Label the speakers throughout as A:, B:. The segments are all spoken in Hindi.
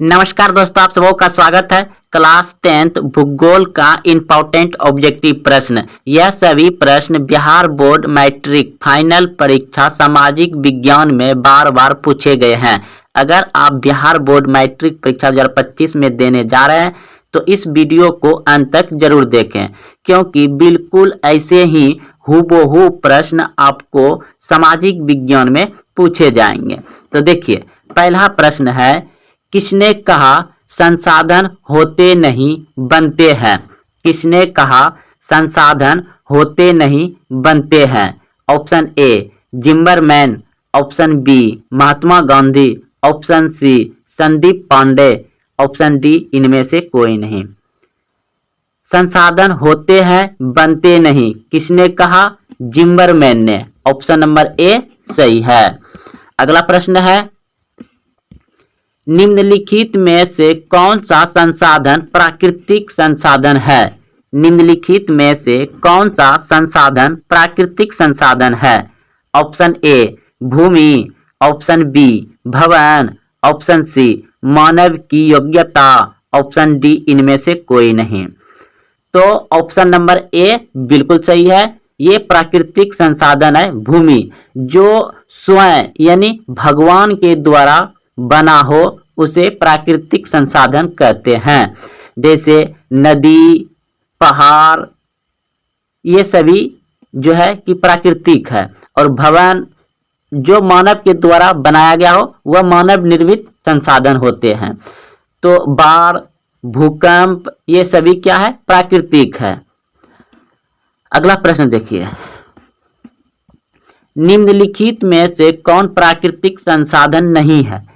A: नमस्कार दोस्तों, आप सबों का स्वागत है। क्लास 10th भूगोल का इम्पोर्टेंट ऑब्जेक्टिव प्रश्न। यह सभी प्रश्न बिहार बोर्ड मैट्रिक फाइनल परीक्षा सामाजिक विज्ञान में बार बार पूछे गए हैं। अगर आप बिहार बोर्ड मैट्रिक परीक्षा 2025 में देने जा रहे हैं तो इस वीडियो को अंत तक जरूर देखें, क्योंकि बिल्कुल ऐसे ही हूबहू प्रश्न आपको सामाजिक विज्ञान में पूछे जाएंगे। तो देखिए, पहला प्रश्न है, किसने कहा संसाधन होते नहीं बनते हैं? किसने कहा संसाधन होते नहीं बनते हैं? Option A Zimmerman, option B Mahatma Gandhi, option C Sandeep Pandey, option D इनमें से कोई नहीं। संसाधन होते हैं बनते नहीं, किसने कहा? जिम्बरमैन ने। ऑप्शन नंबर ए सही है। अगला प्रश्न है, निम्नलिखित में से कौन सा संसाधन प्राकृतिक संसाधन है? निम्नलिखित में से कौन सा संसाधन प्राकृतिक संसाधन है? ऑप्शन ए भूमि, ऑप्शन बी भवन, ऑप्शन सी मानव की योग्यता, ऑप्शन डी इनमें से कोई नहीं। तो ऑप्शन नंबर ए बिल्कुल सही है। ये प्राकृतिक संसाधन है भूमि, जो स्वयं यानी भगवान के द्वारा बना हो उसे प्राकृतिक संसाधन कहते हैं। जैसे नदी, पहाड़, ये सभी जो है कि प्राकृतिक है, और भवन जो मानव के द्वारा बनाया गया हो वह मानव निर्मित संसाधन होते हैं। तो बाढ़, भूकंप, ये सभी क्या है? प्राकृतिक है। अगला प्रश्न देखिए, निम्नलिखित में से कौन प्राकृतिक संसाधन नहीं है?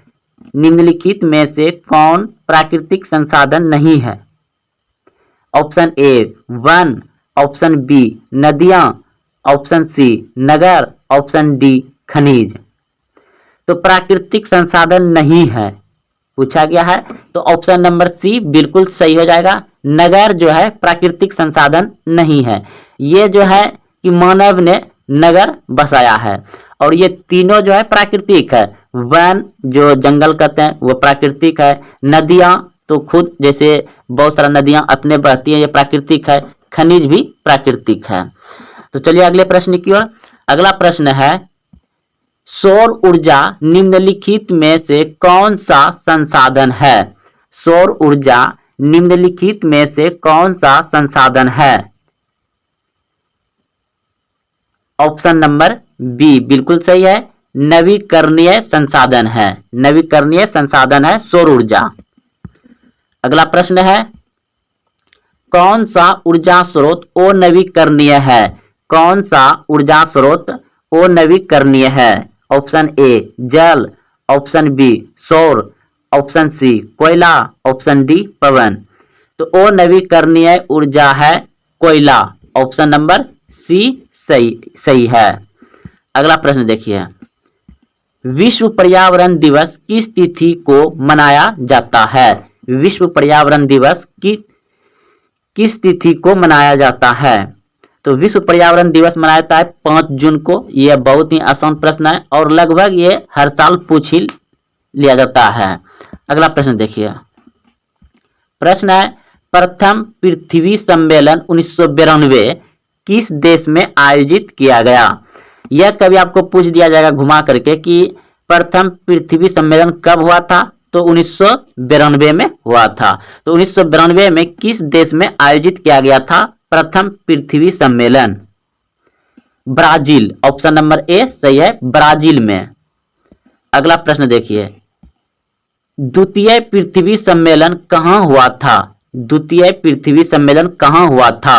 A: निम्नलिखित में से कौन प्राकृतिक संसाधन नहीं है? ऑप्शन ए वन, ऑप्शन बी नदियां, ऑप्शन सी नगर, ऑप्शन डी खनिज। तो प्राकृतिक संसाधन नहीं है पूछा गया है, तो ऑप्शन नंबर सी बिल्कुल सही हो जाएगा। नगर जो है प्राकृतिक संसाधन नहीं है। ये जो है कि मानव ने नगर बसाया है, और ये तीनों जो है प्राकृतिक है। वन जो जंगल कहते हैं वो प्राकृतिक है। नदियां तो खुद जैसे बहुत सारा नदियां अपने बहती हैं, ये प्राकृतिक है। खनिज भी प्राकृतिक है। तो चलिए अगले प्रश्न की ओर। अगला प्रश्न है, सौर ऊर्जा निम्नलिखित में से कौन सा संसाधन है? सौर ऊर्जा निम्नलिखित में से कौन सा संसाधन है? ऑप्शन नंबर बी बिल्कुल सही है, नवीकरणीय संसाधन है। नवीकरणीय संसाधन है सौर ऊर्जा। अगला प्रश्न है, कौन सा ऊर्जा स्रोत अनवीकरणीय है? कौन सा ऊर्जा स्रोत अनवीकरणीय है? ऑप्शन ए जल, ऑप्शन बी सौर, ऑप्शन सी कोयला, ऑप्शन डी पवन। तो अनवीकरणीय ऊर्जा है कोयला। ऑप्शन नंबर सी सही है। अगला प्रश्न देखिए, विश्व पर्यावरण दिवस किस तिथि को मनाया जाता है? विश्व पर्यावरण दिवस किस तिथि को मनाया जाता है? तो विश्व पर्यावरण दिवस मनाया जाता है 5 जून को। यह बहुत ही आसान प्रश्न है और लगभग ये हर साल पूछ ही लिया जाता है। अगला प्रश्न देखिए, प्रश्न है, प्रथम पृथ्वी सम्मेलन 1992 किस देश में आयोजित किया गया? यह कभी आपको पूछ दिया जाएगा घुमा करके कि प्रथम पृथ्वी सम्मेलन कब हुआ था, तो 1992 में हुआ था। तो 1992 में किस देश में आयोजित किया गया था प्रथम पृथ्वी सम्मेलन? ब्राजील। ऑप्शन नंबर ए सही है, ब्राजील में। अगला प्रश्न देखिए, द्वितीय पृथ्वी सम्मेलन कहां हुआ था? द्वितीय पृथ्वी सम्मेलन कहां हुआ था?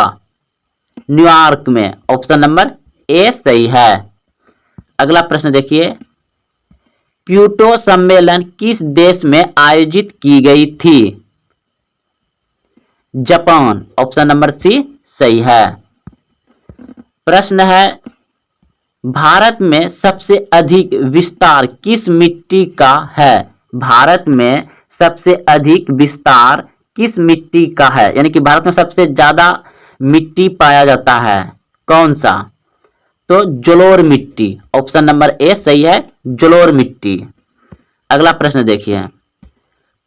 A: न्यूयॉर्क में। ऑप्शन नंबर ए सही है। अगला प्रश्न देखिए, क्योटो सम्मेलन किस देश में आयोजित की गई थी? जापान। ऑप्शन नंबर सी सही है। प्रश्न है, भारत में सबसे अधिक विस्तार किस मिट्टी का है? भारत में सबसे अधिक विस्तार किस मिट्टी का है? यानी कि भारत में सबसे ज्यादा मिट्टी पाया जाता है, कौन सा? तो जलोढ़ मिट्टी। ऑप्शन नंबर ए सही है, जलोढ़ मिट्टी। अगला प्रश्न देखिए,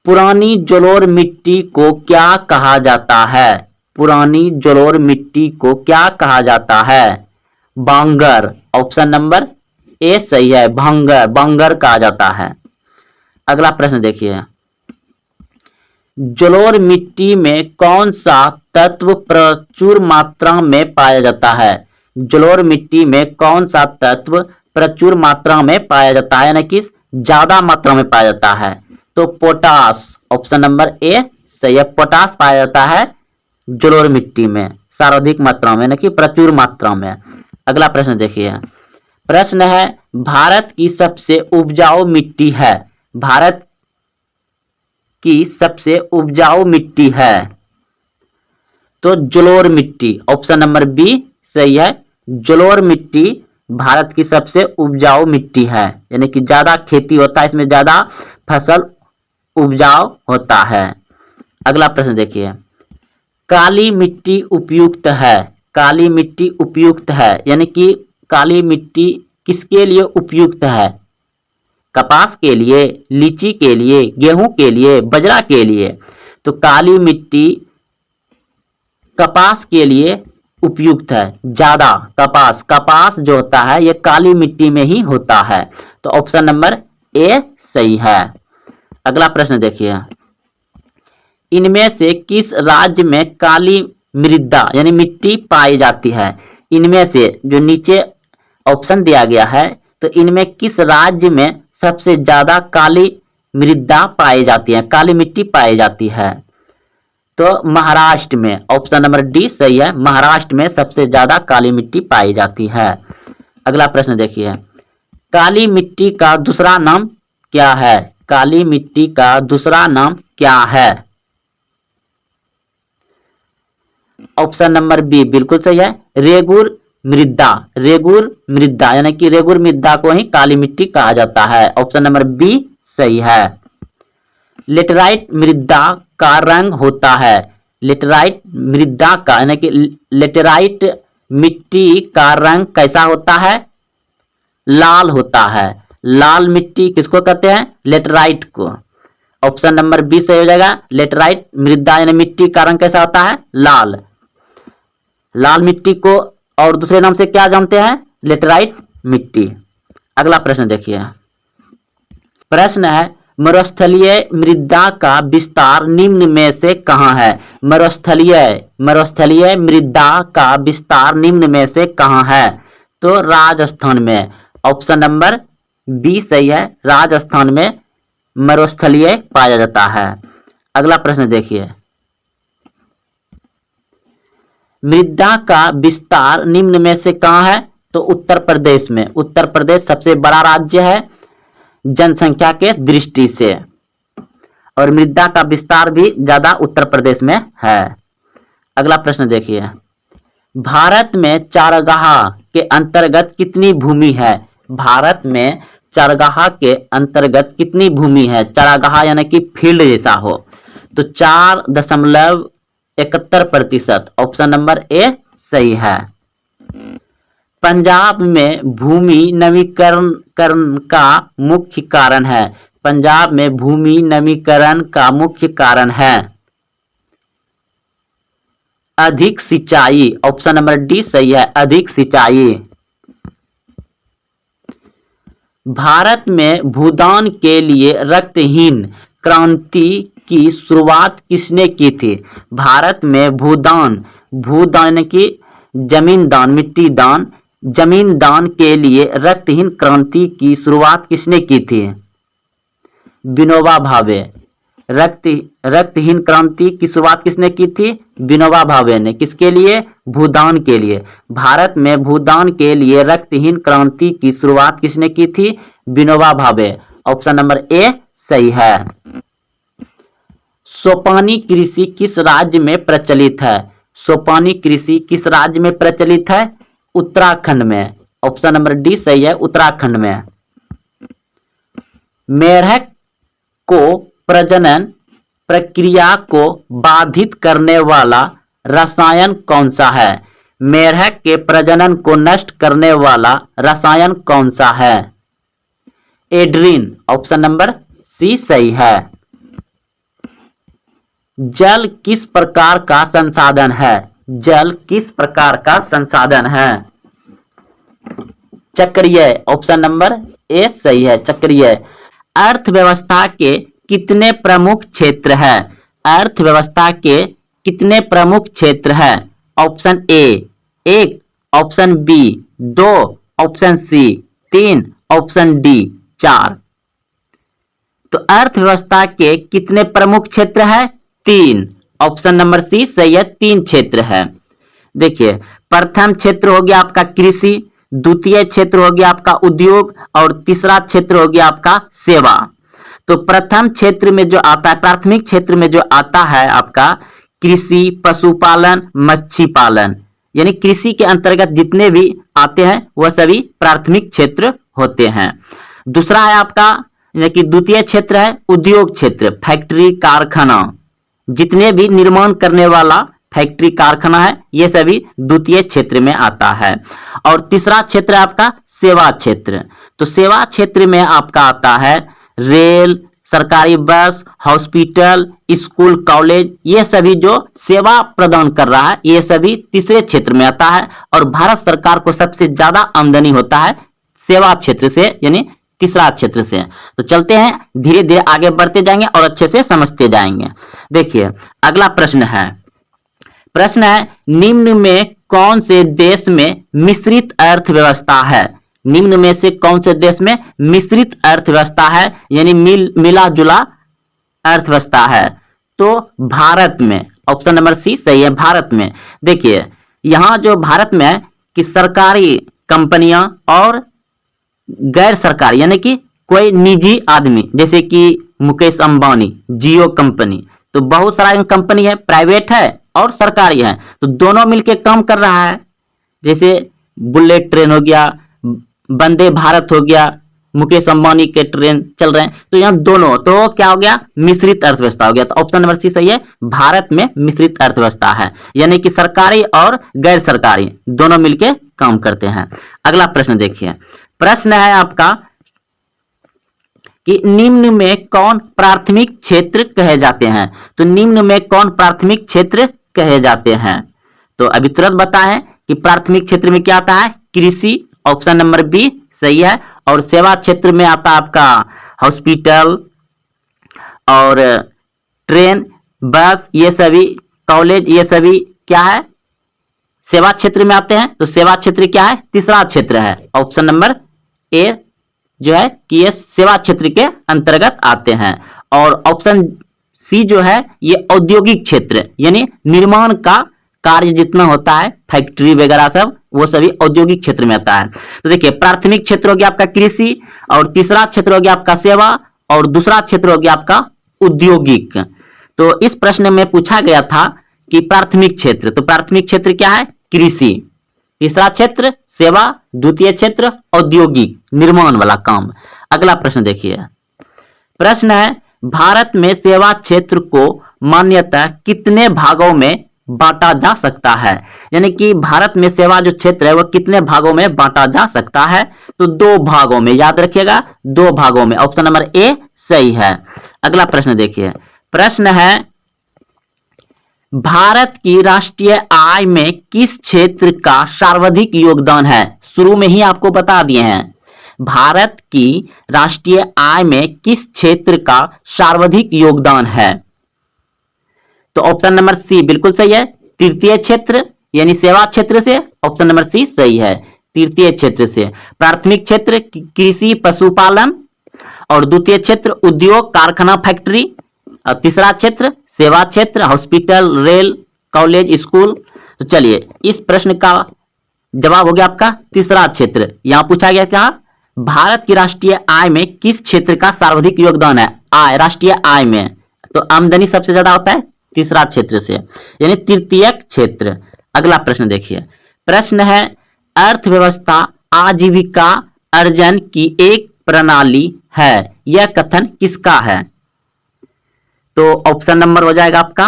A: पुरानी जलोढ़ मिट्टी को क्या कहा जाता है? पुरानी जलोढ़ मिट्टी को क्या कहा जाता है? बांगर। ऑप्शन नंबर ए सही है, भांगर, बांगर कहा जाता है। अगला प्रश्न देखिए, जलोढ़ मिट्टी में कौन सा तत्व प्रचुर मात्रा में पाया जाता है? जलोढ़ मिट्टी में कौन सा तत्व प्रचुर मात्रा में पाया जाता है, यानी कि ज्यादा मात्रा में पाया जाता है? तो पोटास। ऑप्शन नंबर ए सही है, पोटास पाया जाता है जलोढ़ मिट्टी में सर्वाधिक मात्रा में, यानी कि प्रचुर मात्रा में। अगला प्रश्न देखिए, प्रश्न है भारत की सबसे उपजाऊ मिट्टी है। भारत की सबसे उपजाऊ मिट्टी है तो जलोढ़ मिट्टी। ऑप्शन नंबर बी सही है, जलोढ़ मिट्टी भारत की सबसे उपजाऊ मिट्टी है, यानी कि ज्यादा खेती होता है, इसमें ज्यादा फसल उपजाऊ होता है। अगला प्रश्न देखिए, काली मिट्टी उपयुक्त है। काली मिट्टी उपयुक्त है, यानी कि काली मिट्टी किसके लिए उपयुक्त है? कपास के लिए, लीची के लिए, गेहूं के लिए, बाजरा के लिए। तो काली मिट्टी कपास के लिए उपयुक्त है, ज्यादा कपास जो होता है ये काली मिट्टी में ही होता है। तो ऑप्शन नंबर ए सही है। अगला प्रश्न देखिए, इनमें से किस राज्य में काली मृदा यानी मिट्टी पाई जाती है? इनमें से जो नीचे ऑप्शन दिया गया है, तो इनमें किस राज्य में सबसे ज्यादा काली मृदा पाई जाती है, काली मिट्टी पाई जाती है? तो महाराष्ट्र में। ऑप्शन नंबर डी सही है, महाराष्ट्र में सबसे ज्यादा काली मिट्टी पाई जाती है। अगला प्रश्न देखिए, काली मिट्टी का दूसरा नाम क्या है? काली मिट्टी का दूसरा नाम क्या है? ऑप्शन नंबर बी बिल्कुल सही है, रेगुर मृदा। रेगुर मृदा यानी कि रेगुर मृदा को ही काली मिट्टी कहा जाता है। ऑप्शन नंबर बी सही है। लेटराइट मृदा का रंग होता है। लेटराइट मृदा का यानी कि लेटराइट मिट्टी का रंग कैसा होता है? लाल होता है। लाल मिट्टी किसको कहते हैं? लेटराइट को। ऑप्शन नंबर बी सही हो जाएगा, लेटराइट मृदा यानी मिट्टी का रंग कैसा होता है? लाल। लाल मिट्टी को और दूसरे नाम से क्या जानते हैं? लेटराइट मिट्टी। अगला प्रश्न देखिए, प्रश्न है मरुस्थलीय मृदा का विस्तार निम्न में से कहां है? मरुस्थलीय मृदा का विस्तार निम्न में से कहां है? तो राजस्थान में। ऑप्शन नंबर बी सही है, राजस्थान में मरुस्थलीय पाया जाता है। अगला प्रश्न देखिए, मृदा का विस्तार निम्न में से कहां है? तो उत्तर प्रदेश में। उत्तर प्रदेश सबसे बड़ा राज्य है जनसंख्या के दृष्टि से, और मृदा का विस्तार भी ज्यादा उत्तर प्रदेश में है। अगला प्रश्न देखिए, भारत में चारागाह के अंतर्गत कितनी भूमि है? भारत में चारागाह के अंतर्गत कितनी भूमि है? चारागाह यानी कि फील्ड जैसा हो। तो 4.71%। ऑप्शन नंबर ए सही है। पंजाब में भूमि नवीकरण का मुख्य कारण है। पंजाब में भूमि नवीकरण का मुख्य कारण है अधिक सिंचाई। ऑप्शन नंबर डी सही है, अधिक सिंचाई। भारत में भूदान के लिए रक्तहीन क्रांति की शुरुआत किसने की थी? भारत में भूदान की जमीन दान, मिट्टी दान, जमीन दान के लिए रक्तहीन क्रांति की शुरुआत किसने की थी? विनोबा भावे। रक्तहीन क्रांति की शुरुआत किसने की थी? विनोबा भावे ने। किसके लिए? भूदान के लिए। भारत में भूदान के लिए रक्तहीन क्रांति की शुरुआत किसने की थी? Vinoba Bhave. Option number A सही है। सोपानी कृषि किस राज्य में प्रचलित है? सोपानी कृषि किस राज्य में प्रचलित है? उत्तराखंड में। ऑप्शन नंबर डी सही है, उत्तराखंड में। मेढक को प्रजनन प्रक्रिया को बाधित करने वाला रसायन कौन सा है? मेढक के प्रजनन को नष्ट करने वाला रसायन कौन सा है? एड्रीन। ऑप्शन नंबर सी सही है। जल किस प्रकार का संसाधन है? जल किस प्रकार का संसाधन है? चक्रीय। ऑप्शन नंबर ए सही है, चक्रीय। अर्थव्यवस्था के कितने प्रमुख क्षेत्र हैं? अर्थव्यवस्था के कितने प्रमुख क्षेत्र हैं? Option A 1, option B 2, option C 3, option D 4। तो अर्थव्यवस्था के कितने प्रमुख क्षेत्र हैं? 3। ऑप्शन नंबर सी सही है, 3 क्षेत्र है। देखिए, प्रथम क्षेत्र हो गया आपका कृषि, द्वितीय क्षेत्र हो गया आपका उद्योग और तीसरा क्षेत्र हो गया आपका सेवा। तो प्रथम क्षेत्र में जो आता है, प्राथमिक क्षेत्र में जो आता है आपका कृषि, पशुपालन, मत्स्य पालन, यानी कृषि के अंतर्गत जितने भी आते हैं वह सभी प्राथमिक क्षेत्र होते हैं। दूसरा है आपका यानी कि द्वितीय क्षेत्र है उद्योग क्षेत्र, फैक्ट्री, कारखाना, जितने भी निर्माण करने वाला फैक्ट्री, कारखाना है ये सभी द्वितीय क्षेत्र में आता है। और तीसरा क्षेत्र है आपका सेवा क्षेत्र। तो सेवा क्षेत्र में आपका आता है रेल, सरकारी बस, हॉस्पिटल, स्कूल, कॉलेज, ये सभी जो सेवा प्रदान कर रहा है ये सभी तीसरे क्षेत्र में आता है। और भारत सरकार को सबसे ज्यादा आमदनी होता है सेवा क्षेत्र से, यानी तीसरा क्षेत्र से। तो चलते हैं, धीरे धीरे आगे बढ़ते जाएंगे और अच्छे से समझते जाएंगे। देखिए, अगला प्रश्न है निम्न में कौन से देश में मिश्रित अर्थव्यवस्था है? निम्न में से कौन से देश में मिश्रित अर्थव्यवस्था है, यानी मिला जुला अर्थव्यवस्था है? तो भारत में। ऑप्शन नंबर सी सही है, भारत में। देखिए, यहां जो भारत में है कि सरकारी कंपनियां और गैर सरकारी यानी कि कोई निजी आदमी, जैसे कि मुकेश अंबानी, जियो कंपनी, तो बहुत सारा कंपनी है, प्राइवेट है और सरकारी है, तो दोनों मिलके काम कर रहा है। जैसे बुलेट ट्रेन हो गया, वंदे भारत हो गया, मुकेश अंबानी के ट्रेन चल रहे हैं, तो यहाँ दोनों, तो क्या हो गया? मिश्रित अर्थव्यवस्था हो गया। तो ऑप्शन नंबर सी सही है, भारत में मिश्रित अर्थव्यवस्था है, यानी कि सरकारी और गैर सरकारी दोनों मिलके काम करते हैं। अगला प्रश्न देखिए, प्रश्न है आपका कि निम्न में कौन प्राथमिक क्षेत्र कहे जाते हैं? तो निम्न में कौन प्राथमिक क्षेत्र कहे जाते हैं? तो अभी तुरंत बताएं कि प्राथमिक क्षेत्र में क्या आता है? कृषि, ऑप्शन नंबर बी सही है। और सेवा क्षेत्र में आता है आपका हॉस्पिटल और ट्रेन, बस, ये सभी, कॉलेज, ये सभी क्या है? सेवा क्षेत्र में आते हैं। तो सेवा क्षेत्र क्या है? तीसरा क्षेत्र है। ऑप्शन नंबर ए जो है कि ये सेवा क्षेत्र के अंतर्गत आते हैं। और ऑप्शन सी जो है ये औद्योगिक क्षेत्र, यानी निर्माण का कार्य जितना होता है, फैक्ट्री वगैरह सब, वो सभी औद्योगिक क्षेत्र में आता है। तो देखिए, प्राथमिक क्षेत्र हो गया आपका कृषि, और तीसरा क्षेत्र हो गया आपका सेवा, और दूसरा क्षेत्र हो गया आपका औद्योगिक। तो इस प्रश्न में पूछा गया था कि प्राथमिक क्षेत्र, तो प्राथमिक क्षेत्र क्या है? कृषि, तीसरा क्षेत्र सेवा, द्वितीय क्षेत्र औद्योगिक, निर्माण वाला काम। अगला प्रश्न देखिए, प्रश्न है भारत में सेवा क्षेत्र को मान्यता कितने भागों में बांटा जा सकता है? यानी कि भारत में सेवा जो क्षेत्र है वह कितने भागों में बांटा जा सकता है? तो 2 भागों में, याद रखिएगा 2 भागों में। ऑप्शन नंबर ए सही है। अगला प्रश्न देखिए, प्रश्न है भारत की राष्ट्रीय आय में किस क्षेत्र का सर्वाधिक योगदान है? शुरू में ही आपको बता दिए हैं, भारत की राष्ट्रीय आय में किस क्षेत्र का सर्वाधिक योगदान है? तो ऑप्शन नंबर सी बिल्कुल सही है, तृतीय क्षेत्र, यानी सेवा क्षेत्र से। ऑप्शन नंबर सी सही है, तृतीय क्षेत्र से। प्राथमिक क्षेत्र कृषि, पशुपालन, और द्वितीय क्षेत्र उद्योग, कारखाना, फैक्ट्री, और तीसरा क्षेत्र सेवा क्षेत्र, हॉस्पिटल, रेल, कॉलेज, स्कूल। तो चलिए, इस प्रश्न का जवाब हो गया आपका तीसरा क्षेत्र। यहां पूछा गया क्या? भारत की राष्ट्रीय आय में किस क्षेत्र का सर्वाधिक योगदान है? आय, राष्ट्रीय आय में, तो आमदनी सबसे ज्यादा होता है तीसरा क्षेत्र से, यानी तृतीय क्षेत्र। अगला प्रश्न देखिए, प्रश्न है अर्थव्यवस्था आजीविका अर्जन की एक प्रणाली है, यह कथन किसका है? तो ऑप्शन नंबर हो जाएगा आपका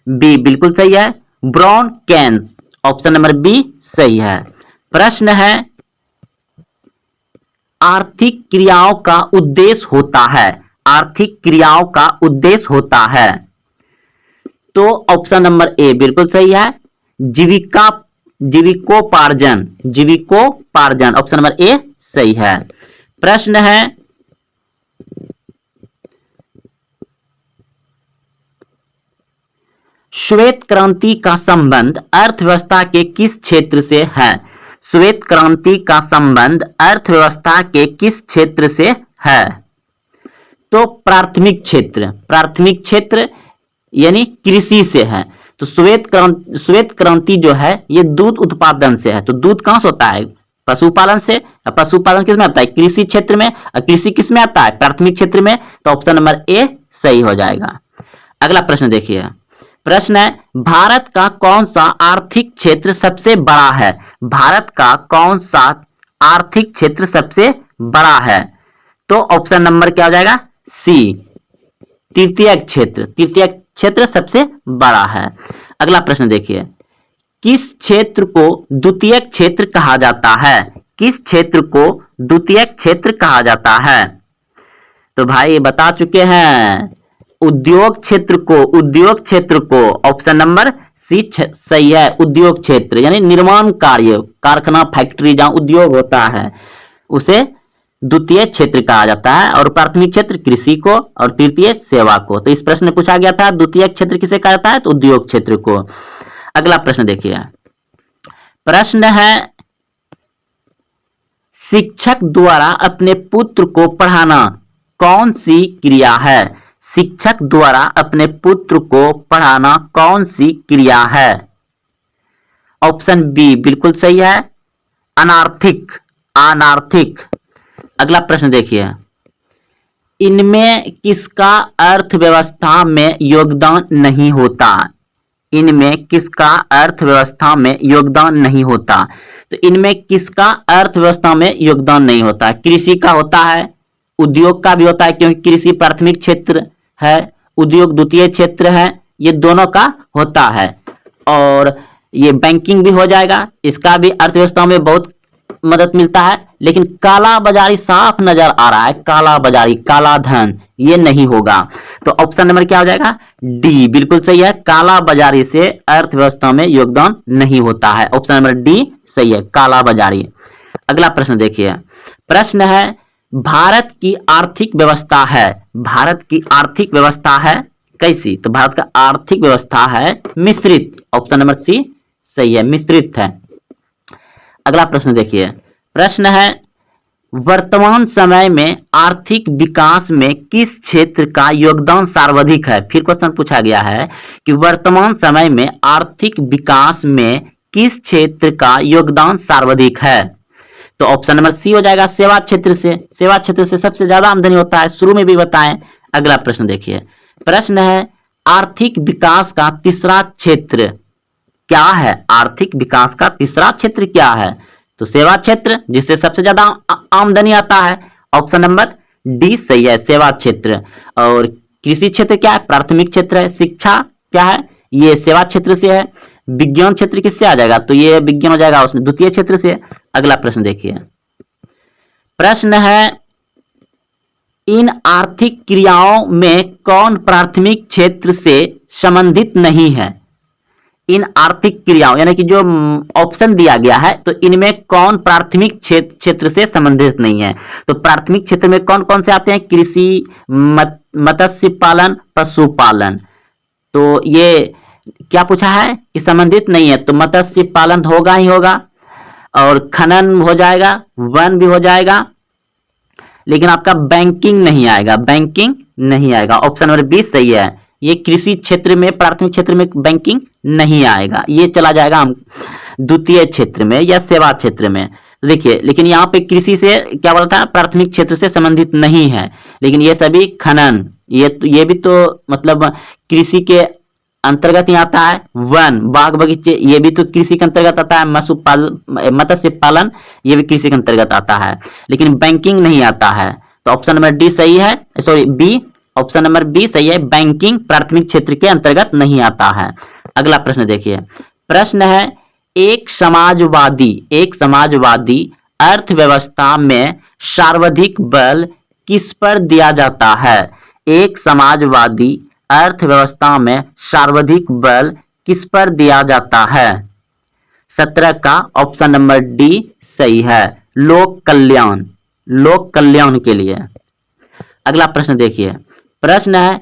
A: बी, बिल्कुल सही है, Brown Keynes. Option number B सही है। प्रश्न है आर्थिक क्रियाओं का उद्देश्य होता है, आर्थिक क्रियाओं का उद्देश्य होता है? तो ऑप्शन नंबर ए बिल्कुल सही है, जीविका जीविकोपार्जन, जीविकोपार्जन ऑप्शन नंबर ए सही है। प्रश्न है श्वेत क्रांति का संबंध अर्थव्यवस्था के किस क्षेत्र से है? श्वेत क्रांति का संबंध अर्थव्यवस्था के किस क्षेत्र से है? तो प्राथमिक क्षेत्र यानी कृषि से है। तो श्वेत क्रांति जो है ये दूध उत्पादन से है। तो दूध कहां से होता है? पशुपालन से। पशुपालन किस में आता है? कृषि क्षेत्र में। और कृषि किस में आता है? प्राथमिक क्षेत्र में। तो ऑप्शन नंबर ए सही हो जाएगा। अगला प्रश्न देखिए, प्रश्न है भारत का कौन सा आर्थिक क्षेत्र सबसे बड़ा है? भारत का कौन सा आर्थिक क्षेत्र सबसे बड़ा है? तो ऑप्शन नंबर क्या हो जाएगा? सी, तृतीय क्षेत्र सबसे बड़ा है। अगला प्रश्न देखिए, किस क्षेत्र को द्वितीयक क्षेत्र कहा जाता है? किस क्षेत्र को द्वितीयक क्षेत्र कहा जाता है? तो भाई बता चुके हैं, उद्योग क्षेत्र को ऑप्शन नंबर सी सही है। उद्योग क्षेत्र यानी निर्माण कार्य, कारखाना, फैक्ट्री जहां उद्योग होता है उसे द्वितीय क्षेत्र कहा जाता है। और प्राथमिक क्षेत्र कृषि को और तृतीय सेवा को। तो इस प्रश्न में पूछा गया था द्वितीय क्षेत्र किसे कहा जाता है? तो उद्योग क्षेत्र को। अगला प्रश्न देखिए, प्रश्न है शिक्षक द्वारा अपने पुत्र को पढ़ाना कौन सी क्रिया है? शिक्षक द्वारा अपने पुत्र को पढ़ाना कौन सी क्रिया है? ऑप्शन बी बिल्कुल सही है, अनार्थिक। अगला प्रश्न देखिए, इनमें किसका अर्थव्यवस्था में योगदान नहीं होता? इनमें किसका अर्थव्यवस्था में योगदान नहीं होता? तो इनमें किसका अर्थव्यवस्था में योगदान नहीं होता? कृषि का होता है, उद्योग का भी होता है क्योंकि कृषि प्राथमिक क्षेत्र है, उद्योग द्वितीय क्षेत्र है, ये दोनों का होता है। और ये बैंकिंग भी हो जाएगा, इसका भी अर्थव्यवस्था में बहुत मदद मिलता है। लेकिन काला बाजारी साफ नजर आ रहा है, काला बाजारी, काला धन, ये नहीं होगा। तो ऑप्शन नंबर क्या हो जाएगा? डी बिल्कुल सही है, काला बाजारी से अर्थव्यवस्था में योगदान नहीं होता है। ऑप्शन नंबर डी सही है, काला बाजारी। अगला प्रश्न देखिए, प्रश्न है भारत की आर्थिक व्यवस्था है कैसी? तो भारत का आर्थिक व्यवस्था है मिश्रित। ऑप्शन नंबर सी सही है, मिश्रित है। अगला प्रश्न देखिए, प्रश्न है वर्तमान समय में आर्थिक विकास में किस क्षेत्र का योगदान सर्वाधिक है? फिर क्वेश्चन पूछा गया है कि वर्तमान समय में आर्थिक विकास में किस क्षेत्र का योगदान सर्वाधिक है? तो ऑप्शन नंबर सी हो जाएगा, सेवा क्षेत्र से सबसे ज्यादा आमदनी होता है, शुरू में भी बताएं। अगला प्रश्न देखिए, प्रश्न है आर्थिक विकास का तीसरा क्षेत्र क्या है? आर्थिक विकास का तीसरा क्षेत्र क्या है? तो सेवा क्षेत्र, जिससे सबसे ज्यादा आमदनी आता है। ऑप्शन नंबर डी सही है, सेवा क्षेत्र। और कृषि क्षेत्र क्या है? प्राथमिक क्षेत्र है। शिक्षा क्या है? ये सेवा क्षेत्र से है। विज्ञान क्षेत्र किससे आ जाएगा? तो ये विज्ञान हो जाएगा उसमें द्वितीय क्षेत्र से। अगला प्रश्न देखिए, प्रश्न है इन आर्थिक क्रियाओं में कौन प्राथमिक क्षेत्र से संबंधित नहीं है? इन आर्थिक क्रियाओं यानी कि जो ऑप्शन दिया गया है, तो इनमें कौन प्राथमिक क्षेत्र से संबंधित नहीं है? तो प्राथमिक क्षेत्र में कौन कौन से आते हैं? कृषि, मत्स्य पालन, पशुपालन। तो ये क्या पूछा है कि संबंधित नहीं है, तो मत्स्य पालन होगा ही होगा, और खनन हो जाएगा, वन भी हो जाएगा, लेकिन आपका बैंकिंग नहीं आएगा। ऑप्शन नंबर बी सही है, ये कृषि क्षेत्र में, प्राथमिक क्षेत्र में बैंकिंग नहीं आएगा, ये चला जाएगा हम द्वितीय क्षेत्र में या सेवा क्षेत्र में। देखिए, लेकिन यहाँ पे कृषि से क्या बोला था? प्राथमिक क्षेत्र से संबंधित नहीं है, लेकिन ये सभी खनन, ये भी तो मतलब कृषि के अंतर्गत ही आता है। वन, बाग बगीचे, ये भी तो कृषि के अंतर्गत आता है। मत्स्य पालन, ये भी कृषि के अंतर्गत आता है, लेकिन बैंकिंग नहीं आता है। तो ऑप्शन नंबर डी सही है, sorry B, option number B सही है, बैंकिंग प्राथमिक क्षेत्र के अंतर्गत नहीं आता है। अगला प्रश्न देखिए, प्रश्न है एक समाजवादी अर्थव्यवस्था में सर्वाधिक बल किस पर दिया जाता है? एक समाजवादी अर्थव्यवस्था में सर्वाधिक बल किस पर दिया जाता है? 17 का ऑप्शन नंबर डी सही है, लोक कल्याण, लोक कल्याण के लिए। अगला प्रश्न देखिए, प्रश्न है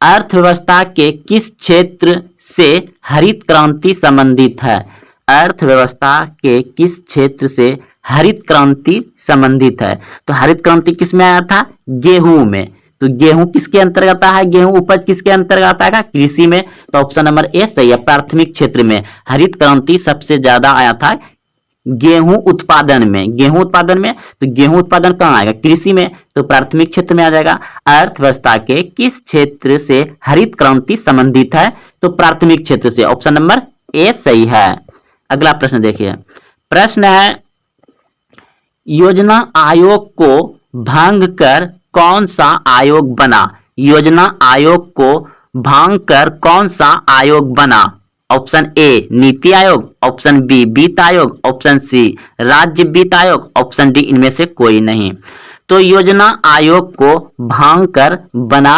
A: अर्थव्यवस्था के किस क्षेत्र से हरित क्रांति संबंधित है? अर्थव्यवस्था के किस क्षेत्र से हरित क्रांति संबंधित है? तो हरित क्रांति किस में आया था? गेहूं में। तो गेहूं किसके अंतर्गत आता है? गेहूं उपज किसके अंतर्गत आएगा? कृषि में। तो ऑप्शन नंबर ए सही है, प्राथमिक क्षेत्र में हरित क्रांति सबसे ज्यादा आया था गेहूं उत्पादन में। गेहूं उत्पादन में, तो गेहूं उत्पादन कहां आएगा? कृषि में, तो प्राथमिक क्षेत्र में आ जाएगा। अर्थव्यवस्था के किस क्षेत्र से हरित क्रांति संबंधित है? तो प्राथमिक क्षेत्र से, ऑप्शन नंबर ए सही है। अगला प्रश्न देखिए, प्रश्न है योजना आयोग को भंग कर कौन सा आयोग बना? योजना आयोग को भंग कर कौन सा आयोग बना? Option A NITI Aayog, option B वित्त आयोग, ऑप्शन सी राज्य वित्त आयोग, ऑप्शन डी इनमें से कोई नहीं। तो योजना आयोग को भंग कर बना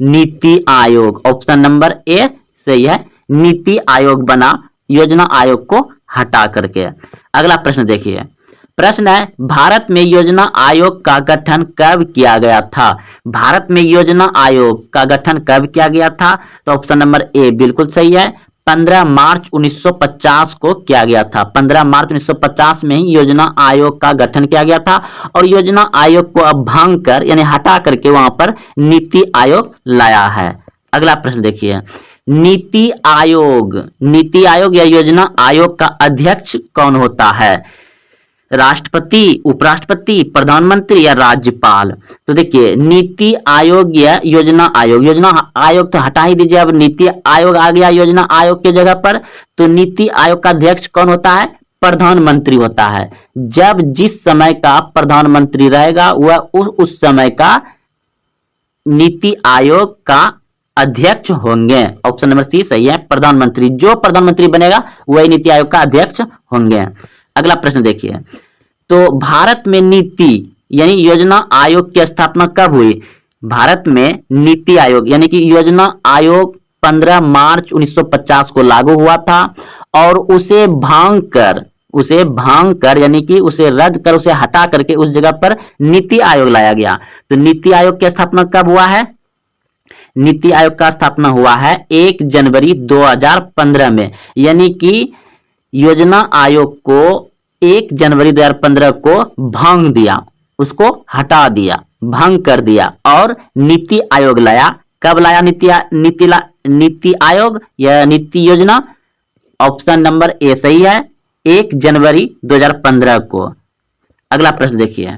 A: NITI Aayog, option number A सही है, नीति आयोग बना योजना आयोग को हटा करके। अगला प्रश्न देखिए, प्रश्न है भारत में योजना आयोग का गठन कब किया गया था? भारत में योजना आयोग का गठन कब किया गया था? तो ऑप्शन नंबर ए बिल्कुल सही है, 15 मार्च 1950 को किया गया था। 15 मार्च 1950 में ही योजना आयोग का गठन किया गया था और योजना आयोग को अब भंग कर यानी हटा करके वहां पर नीति आयोग लाया है। अगला प्रश्न देखिए, नीति आयोग या योजना आयोग का अध्यक्ष कौन होता है? राष्ट्रपति, उपराष्ट्रपति, प्रधानमंत्री या राज्यपाल? तो देखिए नीति आयोग या योजना आयोग तो हटा ही दीजिए, अब नीति आयोग आ गया योजना आयोग के जगह पर। तो नीति आयोग का अध्यक्ष कौन होता है? प्रधानमंत्री होता है। जब जिस समय का प्रधानमंत्री रहेगा वह उस समय का नीति आयोग का अध्यक्ष होंगे। ऑप्शन नंबर सी सही है, प्रधानमंत्री। जो प्रधानमंत्री बनेगा वही नीति आयोग का अध्यक्ष होंगे। अगला प्रश्न देखिए, तो भारत में नीति यानी योजना आयोग की स्थापना कब हुई? भारत में नीति आयोग यानी कि योजना आयोग 15 मार्च 1950 को लागू हुआ था और उसे भांग कर यानी कि उसे रद्द कर, उसे हटा करके उस जगह पर नीति आयोग लाया गया। तो नीति आयोग की स्थापना कब हुआ है? नीति आयोग का स्थापना हुआ है 1 जनवरी 2015 में, यानी कि योजना आयोग को 1 जनवरी 2015 को भंग दिया, उसको हटा दिया, भंग कर दिया और नीति आयोग लाया। कब लाया नीति आयोग या नीति योजना? ऑप्शन नंबर ए सही है, 1 जनवरी 2015 को। अगला प्रश्न देखिए,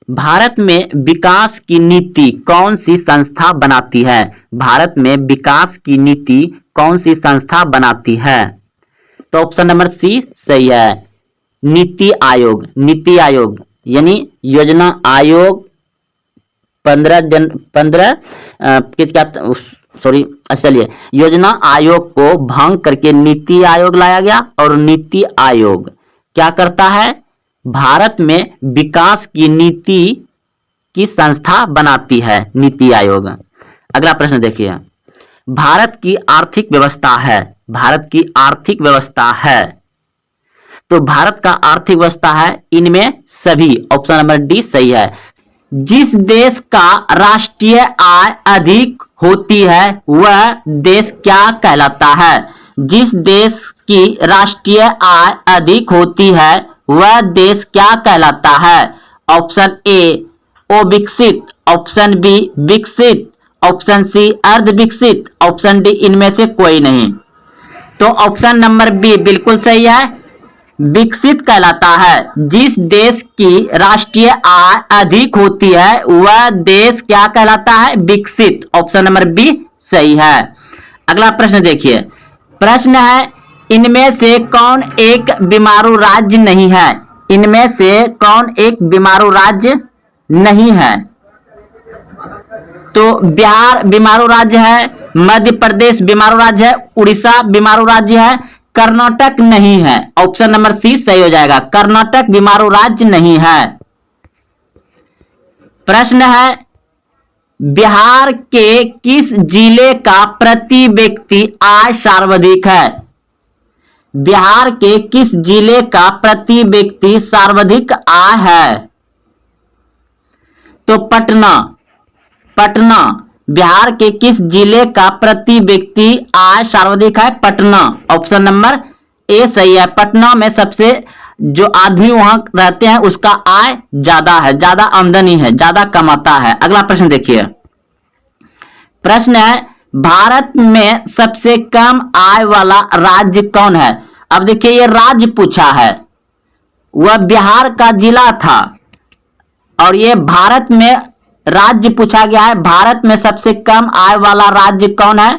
A: भारत में विकास की नीति कौन सी संस्था बनाती है? भारत में विकास की नीति कौन सी संस्था बनाती है? तो ऑप्शन नंबर सी सही है, नीति आयोग यानी योजना आयोग 15 चलिए योजना आयोग को भंग करके नीति आयोग लाया गया और नीति आयोग क्या करता है? भारत में विकास की नीति की संस्था बनाती है नीति आयोग। अगला प्रश्न देखिए, भारत की आर्थिक व्यवस्था है तो भारत का आर्थिक व्यवस्था है इनमें सभी, ऑप्शन नंबर डी सही है। जिस देश का राष्ट्रीय आय अधिक होती है वह देश क्या कहलाता है? जिस देश की राष्ट्रीय आय अधिक होती है वह देश क्या कहलाता है? ऑप्शन ए अविकसित, ऑप्शन बी विकसित, ऑप्शन सी अर्ध विकसित, ऑप्शन डी इनमें से कोई नहीं। तो ऑप्शन नंबर बी बिल्कुल सही है, विकसित कहलाता है। जिस देश की राष्ट्रीय आय अधिक होती है वह देश क्या कहलाता है? विकसित। ऑप्शन नंबर बी सही है। अगला प्रश्न देखिए, प्रश्न है इनमें से कौन एक बीमारू राज्य नहीं है? इनमें से कौन एक बीमारू राज्य नहीं है? तो बिहार बीमारू राज्य है, मध्य प्रदेश बीमारू राज्य है, उड़ीसा बीमारू राज्य है, कर्नाटक नहीं है। ऑप्शन नंबर सी सही हो जाएगा, कर्नाटक बीमारू राज्य नहीं है। प्रश्न है बिहार के किस जिले का प्रति व्यक्ति आय सर्वाधिक है? बिहार के किस जिले का प्रति व्यक्ति सर्वाधिक आय है? तो पटना। पटना बिहार के किस जिले का प्रति व्यक्ति आय सर्वाधिक है? पटना। ऑप्शन नंबर ए सही है। पटना में सबसे जो आदमी वहां रहते हैं उसका आय ज्यादा है, ज्यादा आमदनी है, ज्यादा कमाता है। अगला प्रश्न देखिए। प्रश्न है भारत में सबसे कम आय वाला राज्य कौन है? अब देखिए ये राज्य पूछा है, वह बिहार का जिला था और ये भारत में राज्य पूछा गया है। भारत में सबसे कम आय वाला राज्य कौन है?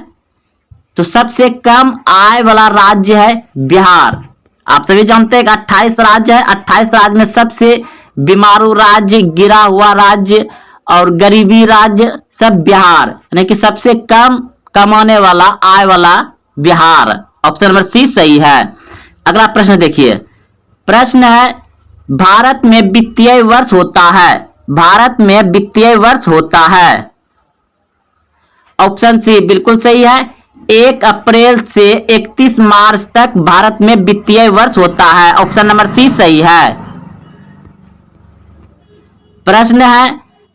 A: तो सबसे कम आय वाला राज्य है बिहार। आप सभी जानते हैं कि 28 राज्य है। 28 राज्य में सबसे बीमारू राज्य, गिरा हुआ राज्य और गरीबी राज्य सब बिहार, यानी कि सबसे कम कमाने वाला आय वाला बिहार। ऑप्शन नंबर सी सही है। अगला प्रश्न देखिए। प्रश्न है भारत में वित्तीय वर्ष होता है। भारत में वित्तीय वर्ष होता है। ऑप्शन सी बिल्कुल सही है। 1 अप्रैल से 31 मार्च तक भारत में वित्तीय वर्ष होता है। ऑप्शन नंबर सी सही है। प्रश्न है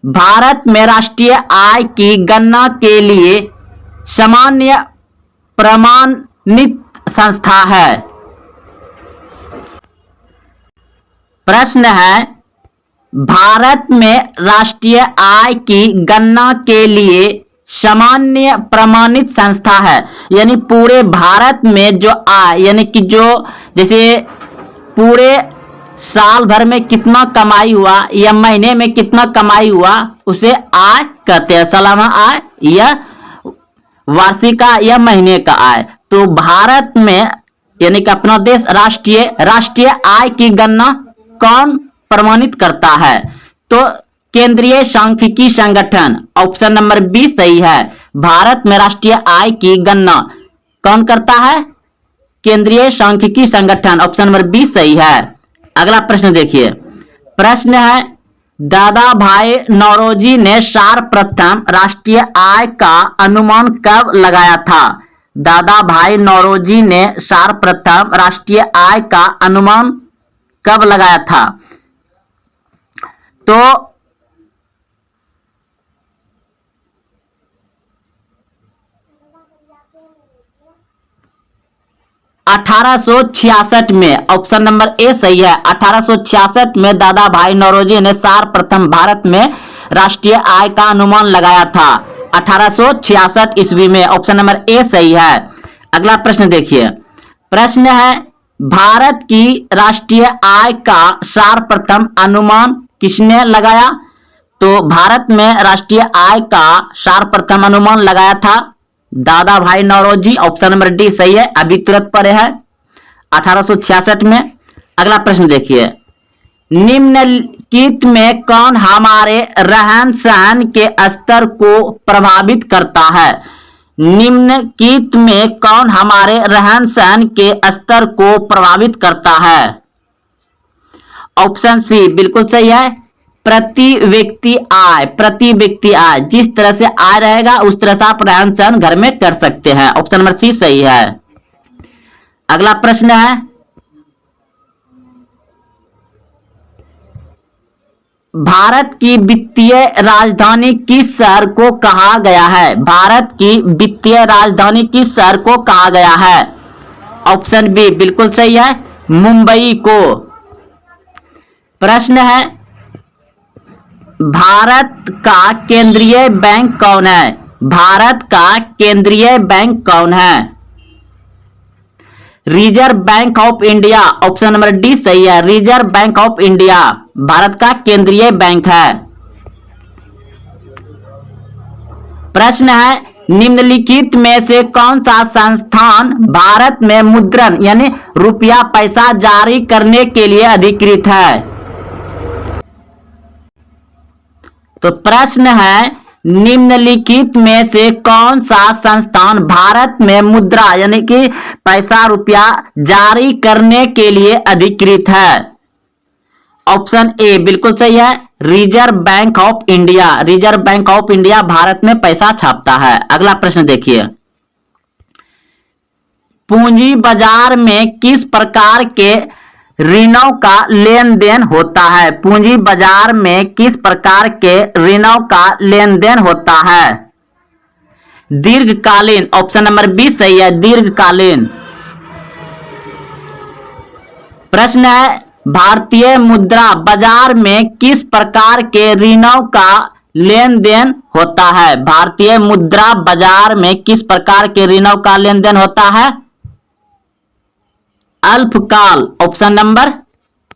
A: भारत में राष्ट्रीय आय की गणना के लिए सामान्य प्रमाणित संस्था है। प्रश्न है भारत में राष्ट्रीय आय की गणना के लिए सामान्य प्रमाणित संस्था है, यानी पूरे भारत में जो आय, यानी कि जो जैसे पूरे साल भर में कितना कमाई हुआ या महीने में कितना कमाई हुआ उसे आय कहते हैं। सालाना आय या वार्षिक आय या महीने का आय। तो भारत में यानी कि अपना देश राष्ट्रीय आय की गणना कौन प्रमाणित करता है? तो केंद्रीय सांख्यिकी संगठन। ऑप्शन नंबर बी सही है। भारत में राष्ट्रीय आय की गणना कौन करता है? केंद्रीय सांख्यिकी संगठन। ऑप्शन नंबर बी सही है। अगला प्रश्न देखिए। प्रश्न है दादा भाई नौरोजी ने सर्वप्रथम राष्ट्रीय आय का अनुमान कब लगाया था? दादा भाई नौरोजी ने सर्वप्रथम राष्ट्रीय आय का अनुमान कब लगाया था? तो 1866 में। ऑप्शन नंबर ए सही है। 1866 में दादा भाई नौरोजी ने सर्वप्रथम भारत में राष्ट्रीय आय का अनुमान लगाया था। 1866 ईस्वी में। ऑप्शन नंबर ए सही है। अगला प्रश्न देखिए। प्रश्न है भारत की राष्ट्रीय आय का सर्वप्रथम अनुमान किसने लगाया? तो भारत में राष्ट्रीय आय का सर्वप्रथम अनुमान लगाया था दादा भाई नौरोजी। ऑप्शन नंबर डी सही है। अभी तुरंत पढ़े हैं 1866 में। अगला प्रश्न देखिए। निम्नलिखित में कौन हमारे रहन सहन के स्तर को प्रभावित करता है? निम्नलिखित में कौन हमारे रहन सहन के स्तर को प्रभावित करता है? ऑप्शन सी बिल्कुल सही है। प्रति व्यक्ति आय। प्रति व्यक्ति आय, जिस तरह से आय रहेगा उस तरह से आप रहन सहन घर में कर सकते हैं। ऑप्शन नंबर सी सही है। अगला प्रश्न है भारत की वित्तीय राजधानी किस शहर को कहा गया है? भारत की वित्तीय राजधानी किस शहर को कहा गया है? ऑप्शन बी बिल्कुल सही है। मुंबई को। प्रश्न है भारत का केंद्रीय बैंक कौन है? भारत का केंद्रीय बैंक कौन है? Reserve bank of India. Option number D सही है। Reserve bank of India Bharat का केंद्रीय बैंक है। प्रश्न है निम्नलिखित में से कौन सा संस्थान भारत में मुद्रण यानी रुपया पैसा जारी करने के लिए अधिकृत है? तो प्रश्न है निम्नलिखित में से कौन सा संस्थान भारत में मुद्रा यानी कि पैसा रुपया जारी करने के लिए अधिकृत है? ऑप्शन ए बिल्कुल सही है। Reserve bank of India, reserve bank of India Bharat में पैसा छापता है। अगला प्रश्न देखिए, पूंजी बाजार में किस प्रकार के ऋणों का लेन देन होता है? पूंजी बाजार में किस प्रकार के ऋणों का लेन देन होता है? दीर्घकालीन, ऑप्शन नंबर बी सही है, दीर्घकालीन। प्रश्न है, भारतीय मुद्रा बाजार में किस प्रकार के ऋणों का लेन देन होता है? भारतीय मुद्रा बाजार में किस प्रकार के ऋणों का लेन देन होता है? अल्पकाल, ऑप्शन नंबर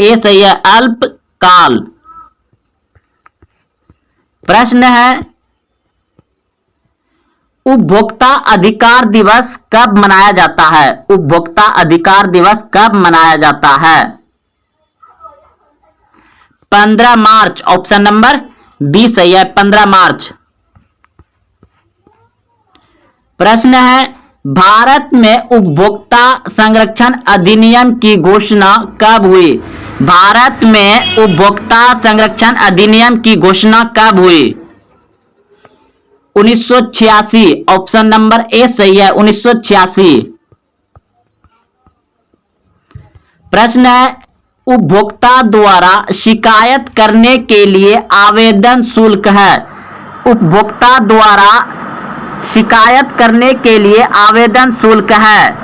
A: ए सही है, अल्पकाल। प्रश्न है, उपभोक्ता अधिकार दिवस कब मनाया जाता है? उपभोक्ता अधिकार दिवस कब मनाया जाता है? 15 मार्च, ऑप्शन नंबर बी सही है, 15 मार्च। प्रश्न है, भारत में उपभोक्ता संरक्षण अधिनियम की घोषणा कब हुई? भारत में उपभोक्ता संरक्षण अधिनियम की घोषणा कब हुई? 1986, ऑप्शन नंबर ए सही है, 1986। प्रश्न है, उपभोक्ता द्वारा शिकायत करने के लिए आवेदन शुल्क है। उपभोक्ता द्वारा शिकायत करने के लिए आवेदन शुल्क है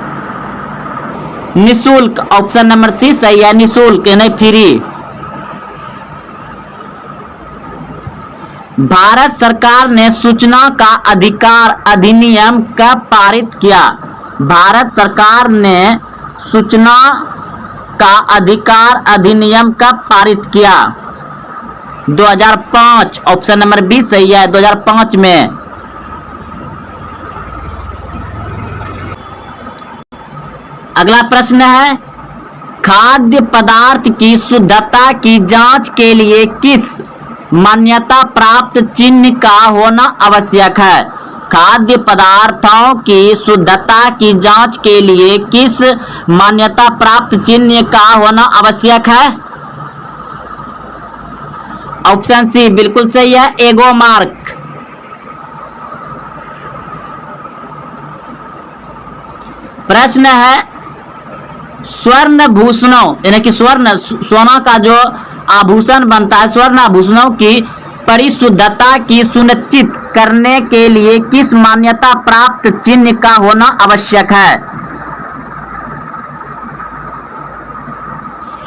A: निशुल्क, ऑप्शन नंबर सी सही है, निशुल्क नहीं फ्री। भारत सरकार ने सूचना का अधिकार अधिनियम कब पारित किया? भारत सरकार ने सूचना का अधिकार अधिनियम कब पारित किया? 2005, ऑप्शन नंबर बी सही है, 2005 में। अगला प्रश्न है, खाद्य पदार्थ की शुद्धता की जांच के लिए किस मान्यता प्राप्त चिन्ह का होना आवश्यक है? खाद्य पदार्थों की शुद्धता की जांच के लिए किस मान्यता प्राप्त चिन्ह का होना आवश्यक है? ऑप्शन सी बिल्कुल सही है, एगो मार्क। प्रश्न है, स्वर्ण भूषणों यानी कि सोना का जो आभूषण बनता है, स्वर्ण आभूषणों की परिशुद्धता की सुनिश्चित करने के लिए किस मान्यता प्राप्त चिन्ह का होना आवश्यक है?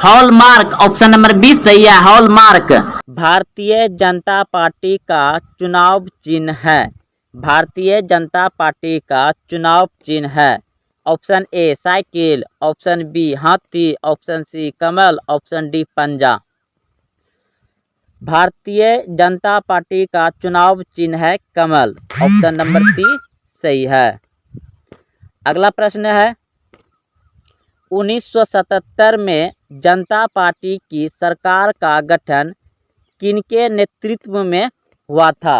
A: हॉलमार्क, ऑप्शन नंबर बी सही है, हॉलमार्क। भारतीय जनता पार्टी का चुनाव चिन्ह है। भारतीय जनता पार्टी का चुनाव चिन्ह है option A cycle, option B हाथी, ऑप्शन सी कमल, ऑप्शन डी पंजा। भारतीय जनता पार्टी का चुनाव चिन्ह है कमल, ऑप्शन नंबर सी सही है। अगला प्रश्न है, 1977 में जनता पार्टी की सरकार का गठन किनके नेतृत्व में हुआ था?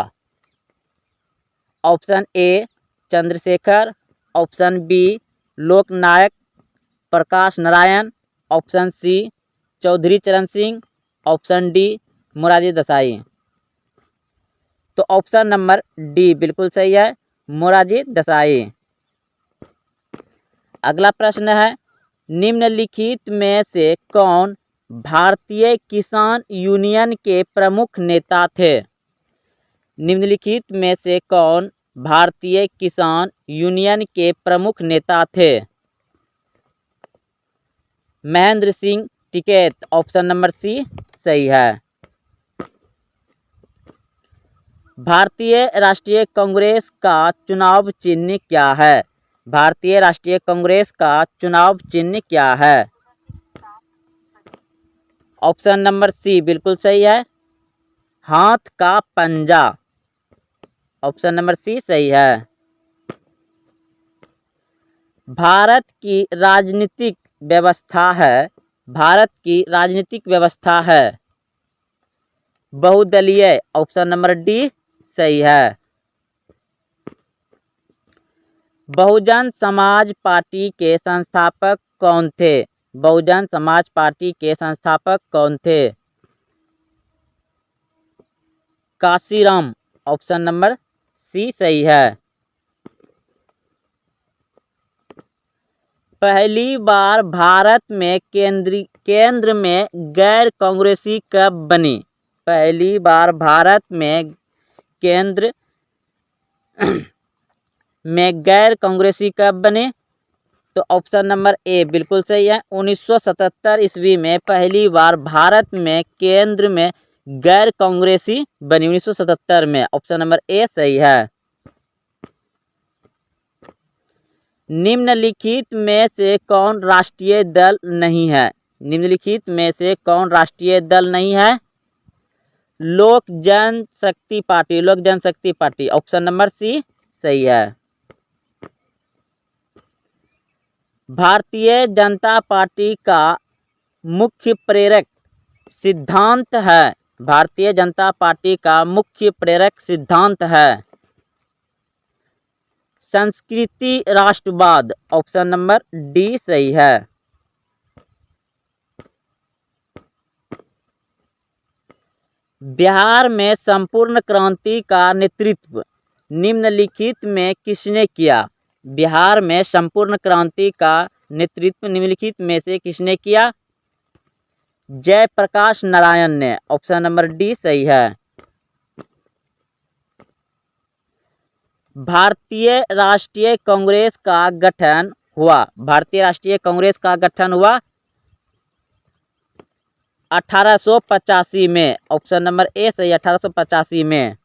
A: Option A Chandrashekhar, option B Loknayak Prakash Narayan, option C Chaudhary Charan Singh, option D Morarji Desai. तो ऑप्शन नंबर डी बिल्कुल सही है, मोरारजी देसाई। अगला प्रश्न है, निम्नलिखित में से कौन भारतीय किसान यूनियन के प्रमुख नेता थे? निम्नलिखित में से कौन भारतीय किसान यूनियन के प्रमुख नेता थे? Mahendra Singh Tikait, option number C सही है। भारतीय राष्ट्रीय कांग्रेस का चुनाव चिन्ह क्या है? भारतीय राष्ट्रीय कांग्रेस का चुनाव चिन्ह क्या है? ऑप्शन नंबर सी बिल्कुल सही है, हाथ का पंजा, ऑप्शन नंबर सी सही है। भारत की राजनीतिक व्यवस्था है, भारत की राजनीतिक व्यवस्था है बहुदलीय, ऑप्शन नंबर डी सही है। बहुजन समाज पार्टी के संस्थापक कौन थे? बहुजन समाज पार्टी के संस्थापक कौन थे? काशीराम। ऑप्शन नंबर सी सही है। पहली बार भारत में केंद्र में गैर कांग्रेसी कब बनी? पहली बार भारत में केंद्र में गैर कांग्रेसी कब बने? तो ऑप्शन नंबर ए बिल्कुल सही है। 1977 ईस्वी में पहली बार भारत में केंद्र में गैर कांग्रेसी बनी, 1977 में। ऑप्शन नंबर ए सही है। निम्नलिखित में से कौन राष्ट्रीय दल नहीं है? निम्नलिखित में से कौन राष्ट्रीय दल नहीं है? लोक जनशक्ति पार्टी, लोक जनशक्ति पार्टी। ऑप्शन नंबर सी सही है। भारतीय जनता पार्टी का मुख्य प्रेरक सिद्धांत है। भारतीय जनता पार्टी का मुख्य प्रेरक सिद्धांत है संस्कृति राष्ट्रवाद। ऑप्शन नंबर डी सही है। बिहार में संपूर्ण क्रांति का नेतृत्व निम्नलिखित में किसने किया? बिहार में संपूर्ण क्रांति का नेतृत्व निम्नलिखित में से किसने किया? जयप्रकाश नारायण ने। ऑप्शन नंबर डी सही है। भारतीय राष्ट्रीय कांग्रेस का गठन हुआ। भारतीय राष्ट्रीय कांग्रेस का गठन हुआ 1885 में। ऑप्शन नंबर ए सही, 1885 में।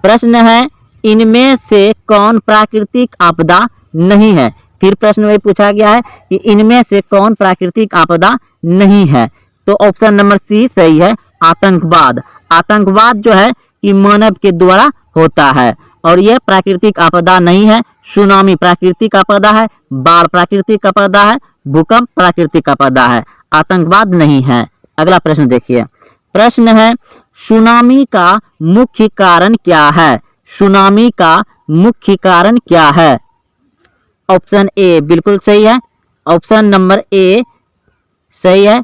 A: प्रश्न है, इनमें से कौन प्राकृतिक आपदा नहीं है? फिर प्रश्न वही पूछा गया है कि इनमें से कौन प्राकृतिक आपदा नहीं है? तो ऑप्शन नंबर सी सही है, आतंकवाद। आतंकवाद जो है कि मानव के द्वारा होता है और यह प्राकृतिक आपदा नहीं है। सुनामी प्राकृतिक आपदा है, बाढ़ प्राकृतिक आपदा है, भूकंप प्राकृतिक आपदा है, आतंकवाद नहीं है। अगला प्रश्न देखिए। प्रश्न है, सुनामी का मुख्य कारण क्या है? सुनामी का मुख्य कारण क्या है? ऑप्शन ए बिल्कुल सही है। ऑप्शन नंबर ए सही है।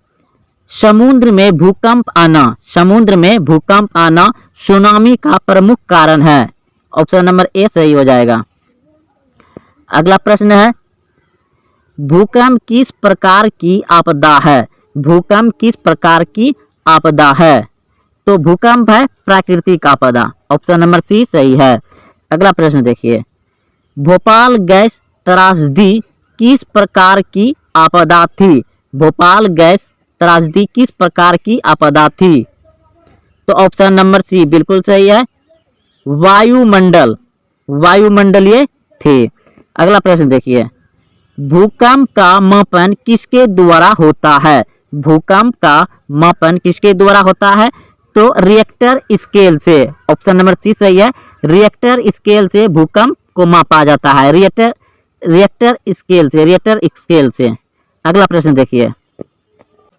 A: समुद्र में भूकंप आना। समुद्र में भूकंप आना सुनामी का प्रमुख कारण है। ऑप्शन नंबर ए सही हो जाएगा। अगला प्रश्न है, भूकंप किस प्रकार की आपदा है? भूकंप किस प्रकार की आपदा है? तो भूकंप है प्राकृतिक आपदा। ऑप्शन नंबर सी सही है। अगला प्रश्न देखिए। भोपाल गैस त्रासदी किस प्रकार की आपदा थी? भोपाल गैस त्रासदी किस प्रकार की आपदा थी? तो ऑप्शन नंबर सी बिल्कुल सही है, वायुमंडल, वायुमंडलीय थे। अगला प्रश्न देखिए। भूकंप का मापन किसके द्वारा होता है? भूकंप का मापन किसके द्वारा होता है? तो रिएक्टर स्केल से। ऑप्शन नंबर सी सही है, रिएक्टर स्केल से भूकंप को मापा जाता है। रिएक्टर स्केल से। अगला प्रश्न देखिए।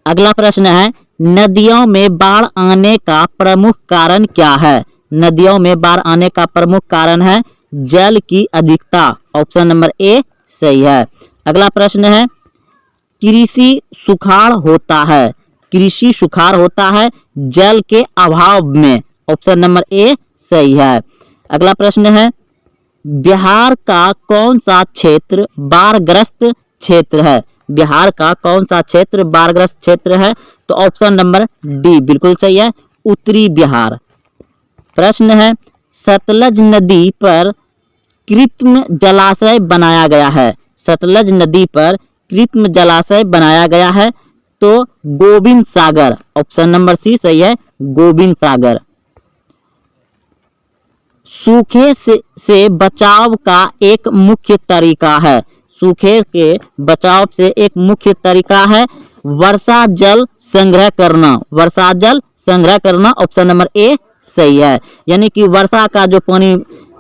A: अगला प्रश्न है, नदियों में बाढ़ आने का प्रमुख कारण क्या है? नदियों में बाढ़ आने का प्रमुख कारण है जल की अधिकता। ऑप्शन नंबर ए सही है। अगला प्रश्न है, कृषि सुखाड़ होता है। कृषि सुखाड़ होता है जल के अभाव में। ऑप्शन नंबर ए सही है। अगला प्रश्न है, बिहार का कौन सा क्षेत्र बाढ़ग्रस्त क्षेत्र है? बिहार का कौन सा क्षेत्र बाढ़ग्रस्त क्षेत्र है? तो ऑप्शन नंबर डी बिल्कुल सही है, उत्तरी बिहार। प्रश्न है, सतलज नदी पर कृत्रिम जलाशय बनाया गया है। सतलज नदी पर कृत्रिम जलाशय बनाया गया है तो गोविंद सागर। ऑप्शन नंबर सी सही है, गोविंद सागर। सूखे से बचाव का एक मुख्य तरीका है। सूखे के बचाव से एक मुख्य तरीका है वर्षा जल संग्रह करना। वर्षा जल संग्रह करना। ऑप्शन नंबर ए सही है, यानी कि वर्षा का जो पानी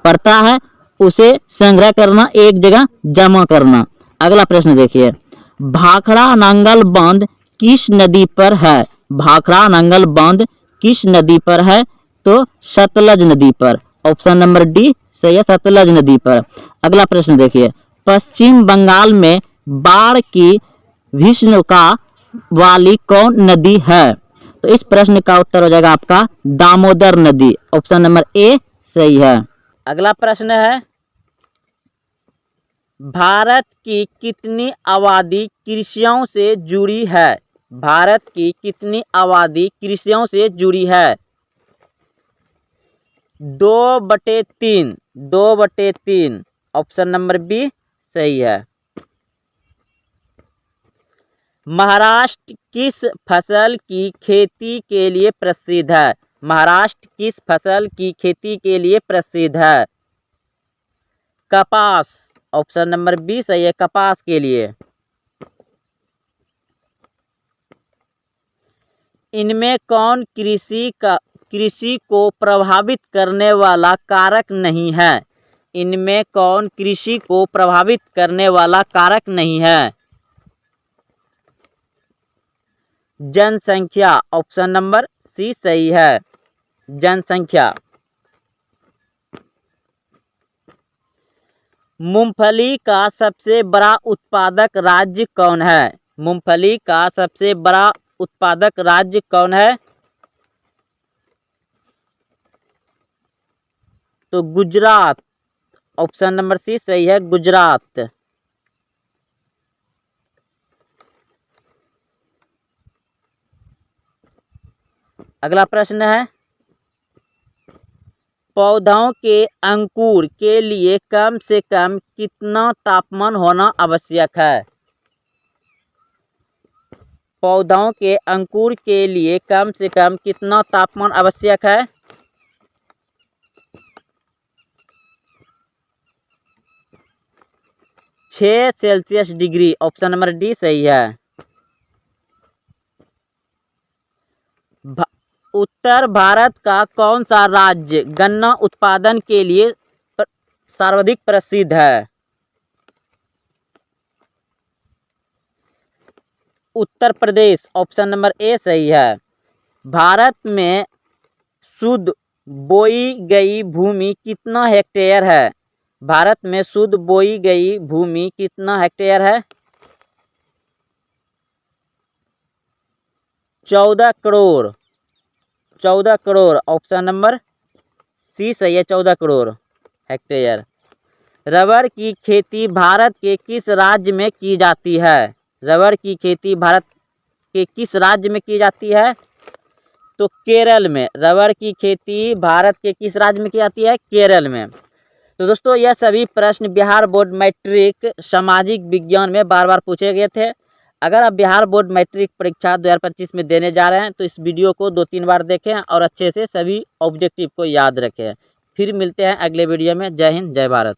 A: पड़ता है उसे संग्रह करना, एक जगह जमा करना। अगला प्रश्न देखिए। भाखड़ा नांगल बांध किस नदी पर है? भाखड़ा नांगल बांध किस नदी पर है? तो सतलज नदी पर। ऑप्शन नंबर डी सही है, सतलज नदी पर। अगला प्रश्न देखिए। पश्चिम बंगाल में बाढ़ की भीषण का वाली कौन नदी है? तो इस प्रश्न का उत्तर हो जाएगा आपका दामोदर नदी। ऑप्शन नंबर ए सही है। अगला प्रश्न है, भारत की कितनी आबादी कृषियों से जुड़ी है? भारत की कितनी आबादी कृषियों से जुड़ी है? 2/3, 2/3। ऑप्शन नंबर बी सही है। महाराष्ट्र किस फसल की खेती के लिए प्रसिद्ध है? महाराष्ट्र किस फसल की खेती के लिए प्रसिद्ध है? कपास। ऑप्शन नंबर बी सही है, कपास के लिए। इनमें कौन कृषि को प्रभावित करने वाला कारक नहीं है? इनमें कौन कृषि को प्रभावित करने वाला कारक नहीं है? जनसंख्या। ऑप्शन नंबर सी सही है, जनसंख्या। मूंगफली का सबसे बड़ा उत्पादक राज्य कौन है? मूंगफली का सबसे बड़ा उत्पादक राज्य कौन है? तो गुजरात। ऑप्शन नंबर सी सही है, गुजरात। अगला प्रश्न है, पौधों के अंकुर के लिए कम से कम कितना तापमान होना आवश्यक है? पौधों के अंकुर के लिए कम से कम कितना तापमान आवश्यक है? 6 Celsius degree. Option number D सही है। उत्तर भारत का कौन सा राज्य गन्ना उत्पादन के लिए सर्वाधिक प्रसिद्ध है? Uttar Pradesh. Option number A सही है। भारत में शुद्ध बोई गई भूमि कितना हेक्टेयर है? भारत में शुद्ध बोई गई भूमि कितना हेक्टेयर है? 14 crore. 14 crore. Option number C सही है, 14 करोड़ हेक्टेयर। रबर की खेती भारत के किस राज्य में की जाती है? रबर की खेती भारत के किस राज्य में की जाती है? तो केरल में। रबर की खेती भारत के किस राज्य में की जाती है? केरल में। तो दोस्तों, यह सभी प्रश्न बिहार बोर्ड मैट्रिक सामाजिक विज्ञान में बार बार पूछे गए थे। अगर आप बिहार बोर्ड मैट्रिक परीक्षा 2025 में देने जा रहे हैं तो इस वीडियो को 2-3 बार देखें और अच्छे से सभी ऑब्जेक्टिव को याद रखें। फिर मिलते हैं अगले वीडियो में। जय हिंद, जय भारत।